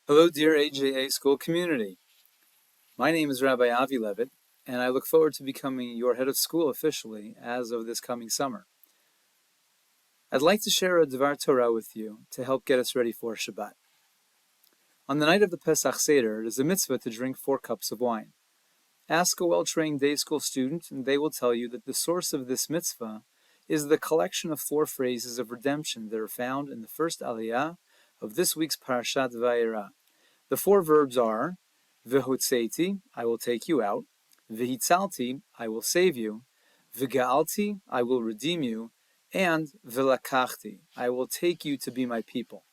Hello, dear AJA school community. My name is Rabbi Avi Levitt, and I look forward to becoming your head of school officially as of this coming summer. I'd like to share a Dvar Torah with you to help get us ready for Shabbat. On the night of the Pesach Seder, it is a mitzvah to drink 4 cups of wine. Ask a well-trained day school student, and they will tell you that the source of this mitzvah is the collection of 4 phrases of redemption that are found in the first aliyah of this week's Parshat Vaera. The 4 verbs are V'hotzeiti, I will take you out. V'hitzalti, I will save you. V'ga'alti, I will redeem you. And V'lakachti, I will take you to be my people.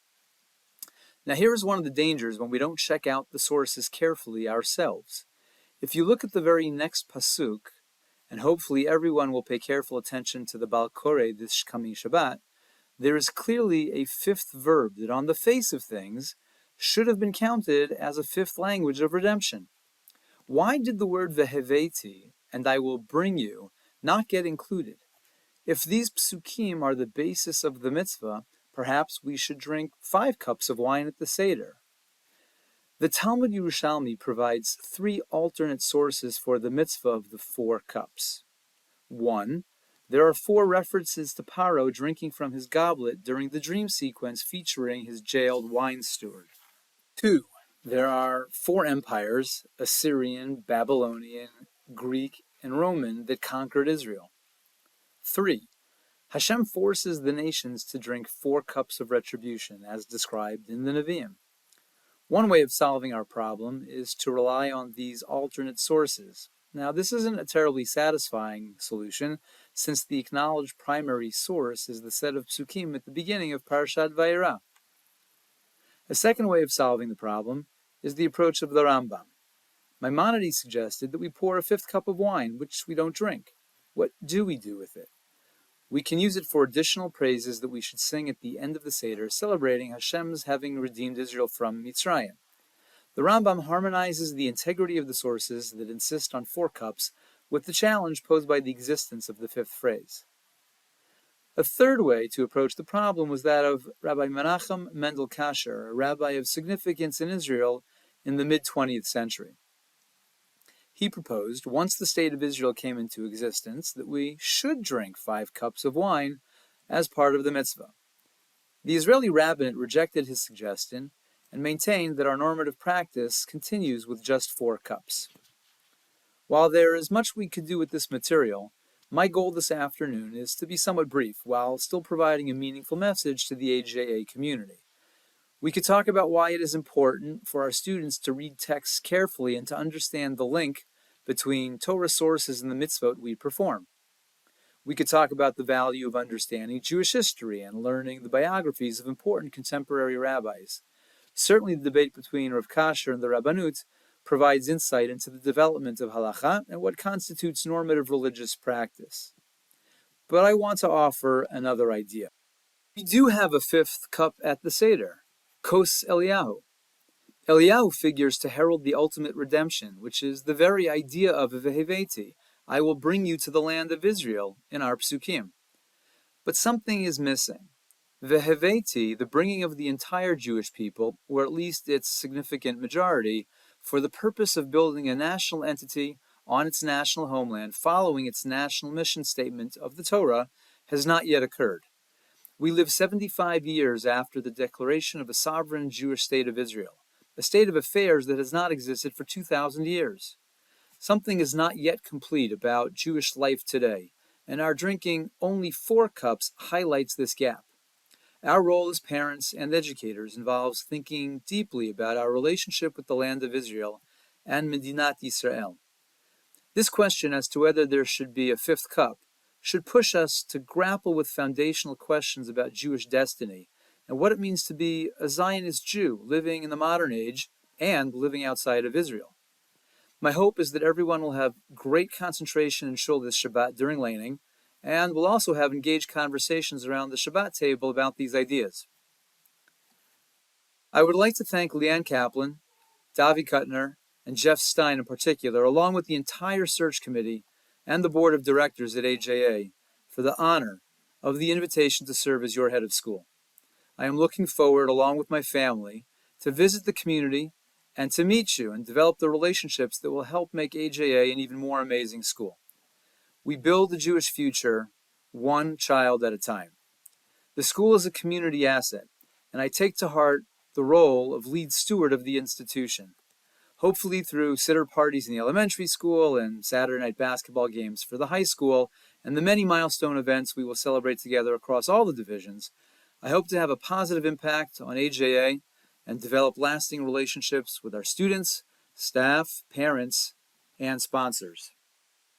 Now here is one of the dangers when we don't check out the sources carefully ourselves. If you look at the very next pasuk, and hopefully everyone will pay careful attention to the Bal Koreh this coming Shabbat, there is clearly a 5th verb that on the face of things should have been counted as a 5th language of redemption. Why did the word veheveti, and I will bring you, not get included? If these psukim are the basis of the mitzvah, perhaps we should drink 5 cups of wine at the Seder. The Talmud Yerushalmi provides 3 alternate sources for the mitzvah of the 4 cups. 1. There are 4 references to Paro drinking from his goblet during the dream sequence featuring his jailed wine steward. 2. There are 4 empires, Assyrian, Babylonian, Greek, and Roman, that conquered Israel. 3. Hashem forces the nations to drink 4 cups of retribution, as described in the Nevi'im. One way of solving our problem is to rely on these alternate sources. Now, this isn't a terribly satisfying solution, since the acknowledged primary source is the set of psukim at the beginning of Parshat Vaera. A second way of solving the problem is the approach of the Rambam. Maimonides suggested that we pour a 5th cup of wine, which we don't drink. What do we do with it? We can use it for additional praises that we should sing at the end of the Seder, celebrating Hashem's having redeemed Israel from Mitzrayim. The Rambam harmonizes the integrity of the sources that insist on 4 cups with the challenge posed by the existence of the 5th phrase. A third way to approach the problem was that of Rabbi Menachem Mendel Kasher, a rabbi of significance in Israel in the mid-20th century. He proposed, once the state of Israel came into existence, that we should drink 5 cups of wine as part of the mitzvah. The Israeli rabbinate rejected his suggestion and maintained that our normative practice continues with just 4 cups. While there is much we could do with this material, my goal this afternoon is to be somewhat brief while still providing a meaningful message to the AJA community. We could talk about why it is important for our students to read texts carefully and to understand the link between Torah sources and the mitzvot we perform. We could talk about the value of understanding Jewish history and learning the biographies of important contemporary rabbis. Certainly the debate between Rav Kasher and the Rabbanut provides insight into the development of halacha and what constitutes normative religious practice. But I want to offer another idea. We do have a 5th cup at the Seder, Kos Eliyahu. Eliyahu figures to herald the ultimate redemption, which is the very idea of Veheveti, I will bring you to the land of Israel, in our psukim. But something is missing. Veheveti, the bringing of the entire Jewish people, or at least its significant majority, for the purpose of building a national entity on its national homeland, following its national mission statement of the Torah, has not yet occurred. We live 75 years after the declaration of a sovereign Jewish state of Israel, a state of affairs that has not existed for 2,000 years. Something is not yet complete about Jewish life today, and our drinking only 4 cups highlights this gap. Our role as parents and educators involves thinking deeply about our relationship with the land of Israel and Medinat Yisrael. This question as to whether there should be a 5th cup should push us to grapple with foundational questions about Jewish destiny and what it means to be a Zionist Jew living in the modern age and living outside of Israel. My hope is that everyone will have great concentration in shul this Shabbat during laning, and will also have engaged conversations around the Shabbat table about these ideas. I would like to thank Leanne Kaplan, Davi Kuttner, and Jeff Stein in particular, along with the entire search committee and the board of directors at AJA, for the honor of the invitation to serve as your head of school. I am looking forward, along with my family, to visit the community, and to meet you and develop the relationships that will help make AJA an even more amazing school. We build the Jewish future one child at a time. The school is a community asset, and I take to heart the role of lead steward of the institution. Hopefully through sitter parties in the elementary school and Saturday night basketball games for the high school and the many milestone events we will celebrate together across all the divisions, I hope to have a positive impact on AJA and develop lasting relationships with our students, staff, parents, and sponsors.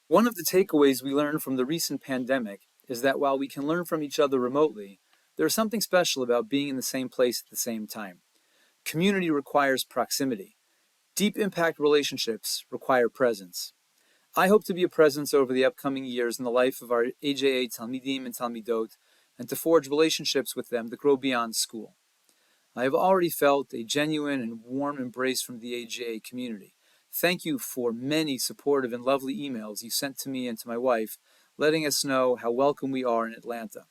One of the takeaways we learned from the recent pandemic is that while we can learn from each other remotely, there is something special about being in the same place at the same time. Community requires proximity. Deep impact relationships require presence. I hope to be a presence over the upcoming years in the life of our AJA Talmidim and Talmidot, and to forge relationships with them that grow beyond school. I have already felt a genuine and warm embrace from the AJA community. Thank you for many supportive and lovely emails you sent to me and to my wife, letting us know how welcome we are in Atlanta.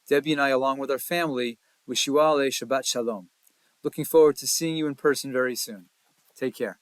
Debbie and I, along with our family, wish you all a Shabbat Shalom. Looking forward to seeing you in person very soon. Take care.